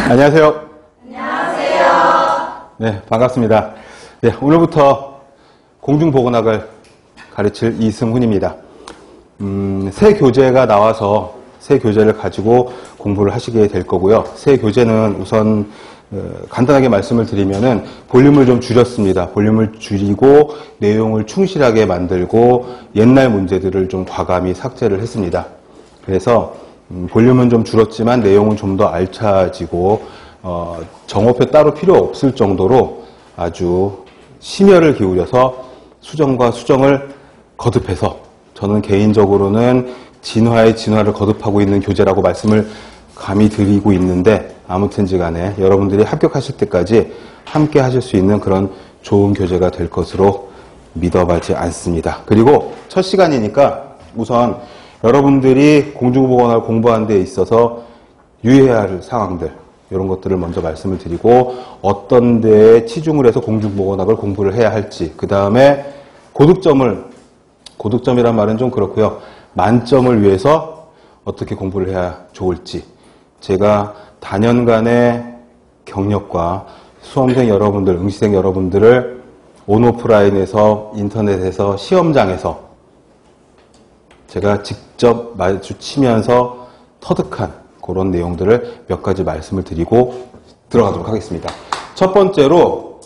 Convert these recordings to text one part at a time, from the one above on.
안녕하세요. 안녕하세요. 네, 반갑습니다. 네, 오늘부터 공중보건학을 가르칠 이승훈입니다. 새 교재가 나와서 새 교재를 가지고 공부를 하시게 될 거고요. 새 교재는 우선 간단하게 말씀을 드리면은 볼륨을 좀 줄였습니다. 볼륨을 줄이고 내용을 충실하게 만들고 옛날 문제들을 좀 과감히 삭제를 했습니다. 그래서 볼륨은 좀 줄었지만 내용은 좀 더 알차지고 정오표 따로 필요 없을 정도로 아주 심혈을 기울여서 수정과 수정을 거듭해서 저는 개인적으로는 진화의 진화를 거듭하고 있는 교재라고 말씀을 감히 드리고 있는데, 아무튼지 간에 여러분들이 합격하실 때까지 함께 하실 수 있는 그런 좋은 교재가 될 것으로 믿어하지 않습니다. 그리고 첫 시간이니까 우선 여러분들이 공중보건학을 공부하는 데 있어서 유의해야 할 상황들, 이런 것들을 먼저 말씀을 드리고 어떤 데에 치중을 해서 공중보건학을 공부를 해야 할지, 그 다음에 고득점이란 말은 좀 그렇고요. 만점을 위해서 어떻게 공부를 해야 좋을지, 제가 다년간의 경력과 수험생 여러분들, 응시생 여러분들을 온오프라인에서, 인터넷에서, 시험장에서 제가 직접 마주치면서 터득한 그런 내용들을 몇 가지 말씀을 드리고 들어가도록 하겠습니다. 첫 번째로,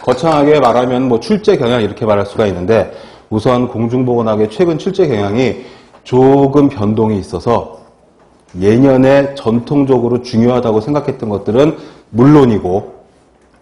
거창하게 말하면 뭐 출제 경향 이렇게 말할 수가 있는데, 우선 공중보건학의 최근 출제 경향이 조금 변동이 있어서 예년에 전통적으로 중요하다고 생각했던 것들은 물론이고,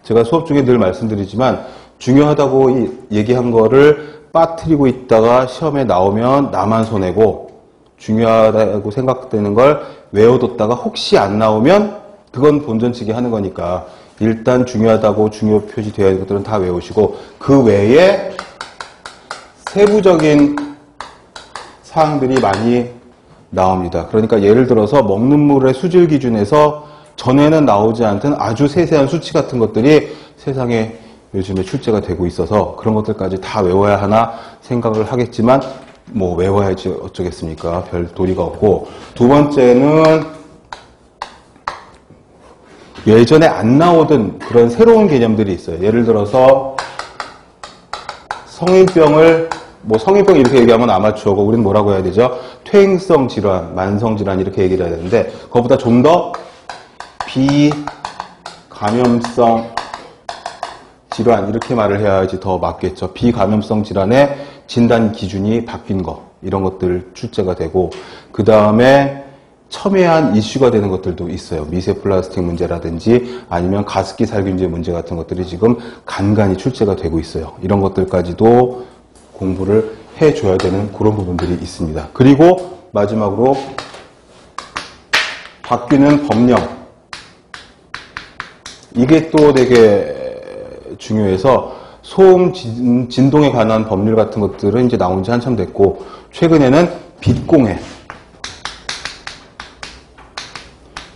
제가 수업 중에 늘 말씀드리지만 중요하다고 얘기한 거를 빠뜨리고 있다가 시험에 나오면 나만 손해고, 중요하다고 생각되는 걸 외워뒀다가 혹시 안 나오면 그건 본전치기 하는 거니까 일단 중요하다고 중요 표시되어 있는 것들은 다 외우시고, 그 외에 세부적인 사항들이 많이 나옵니다. 그러니까 예를 들어서 먹는 물의 수질 기준에서 전에는 나오지 않던 아주 세세한 수치 같은 것들이 세상에 요즘에 출제가 되고 있어서 그런 것들까지 다 외워야 하나 생각을 하겠지만, 뭐 외워야지 어쩌겠습니까? 별 도리가 없고, 두 번째는 예전에 안 나오던 그런 새로운 개념들이 있어요. 예를 들어서 성인병을, 뭐 성인병 이렇게 얘기하면 아마추어고 우리는 뭐라고 해야 되죠? 퇴행성 질환, 만성 질환 이렇게 얘기를 해야 되는데, 그것보다 좀 더 비감염성 질환 이렇게 말을 해야지 더 맞겠죠. 비감염성 질환의 진단 기준이 바뀐 거, 이런 것들 출제가 되고, 그 다음에 첨예한 이슈가 되는 것들도 있어요. 미세 플라스틱 문제라든지 아니면 가습기 살균제 문제 같은 것들이 지금 간간히 출제가 되고 있어요. 이런 것들까지도 공부를 해줘야 되는 그런 부분들이 있습니다. 그리고 마지막으로 바뀌는 법령, 이게 또 되게 중요해서 소음 진동에 관한 법률 같은 것들은 이제 나온 지 한참 됐고, 최근에는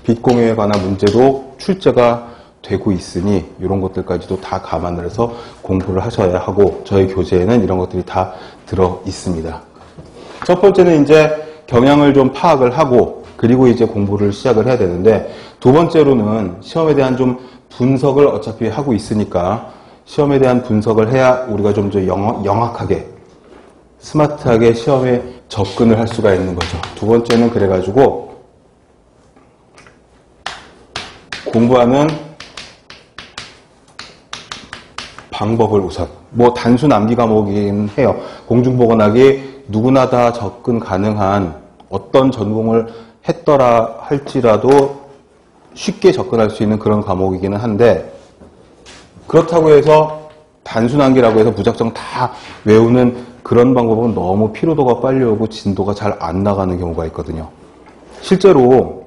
빛공해에 관한 문제도 출제가 되고 있으니 이런 것들까지도 다 감안을 해서 공부를 하셔야 하고, 저희 교재에는 이런 것들이 다 들어 있습니다. 첫 번째는 이제 경향을 좀 파악을 하고, 그리고 이제 공부를 시작을 해야 되는데, 두 번째로는 시험에 대한 좀 분석을 어차피 하고 있으니까 시험에 대한 분석을 해야 우리가 좀 더 영악하게, 스마트하게 시험에 접근을 할 수가 있는 거죠. 두 번째는 그래가지고 공부하는 방법을 우선, 뭐 단순 암기 과목이긴 해요. 공중보건학이 누구나 다 접근 가능한, 어떤 전공을 했더라 할지라도 쉽게 접근할 수 있는 그런 과목이기는 한데, 그렇다고 해서 단순 암기라고 해서 무작정 다 외우는 그런 방법은 너무 피로도가 빨리 오고 진도가 잘 안 나가는 경우가 있거든요. 실제로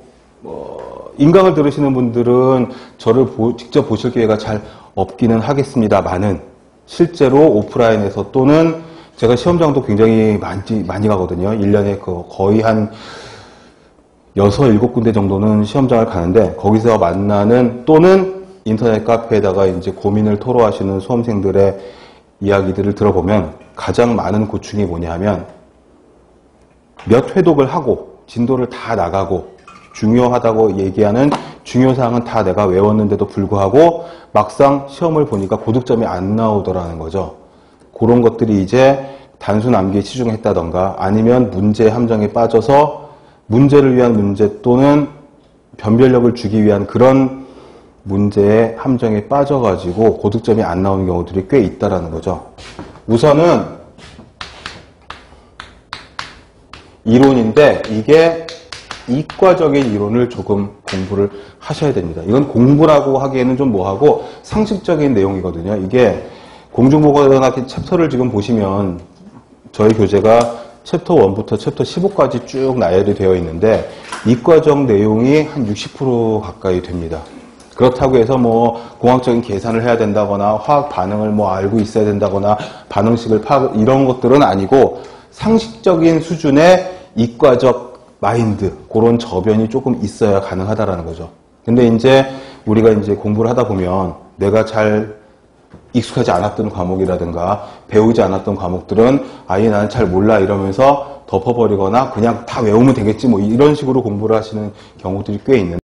인강을 들으시는 분들은 저를 직접 보실 기회가 잘 없기는 하겠습니다만은, 실제로 오프라인에서 또는 제가 시험장도 굉장히 많이 가거든요. 1년에 거의 한 6, 7군데 정도는 시험장을 가는데, 거기서 만나는, 또는 인터넷 카페에다가 이제 고민을 토로하시는 수험생들의 이야기들을 들어보면 가장 많은 고충이 뭐냐 하면, 몇 회독을 하고 진도를 다 나가고 중요하다고 얘기하는 중요사항은 다 내가 외웠는데도 불구하고 막상 시험을 보니까 고득점이 안 나오더라는 거죠. 그런 것들이 이제 단순 암기에 치중했다던가 아니면 문제 함정에 빠져서 문제를 위한 문제 또는 변별력을 주기 위한 그런 문제의 함정에 빠져가지고 고득점이 안 나오는 경우들이 꽤 있다라는 거죠. 우선은 이론인데 이게 이과적인 이론을 조금 공부를 하셔야 됩니다. 이건 공부라고 하기에는 좀 뭐하고 상식적인 내용이거든요. 이게 공중보건학의 챕터를 지금 보시면 저희 교재가 챕터 1부터 챕터 15까지 쭉 나열이 되어 있는데 이과적 내용이 한 60% 가까이 됩니다. 그렇다고 해서 뭐 공학적인 계산을 해야 된다거나 화학 반응을 뭐 알고 있어야 된다거나 반응식을 파악 이런 것들은 아니고 상식적인 수준의 이과적 마인드 그런 저변이 조금 있어야 가능하다라는 거죠. 근데 이제 우리가 이제 공부를 하다 보면 내가 잘 익숙하지 않았던 과목이라든가 배우지 않았던 과목들은 아예 나는 잘 몰라 이러면서 덮어버리거나 그냥 다 외우면 되겠지 뭐 이런 식으로 공부를 하시는 경우들이 꽤 있는데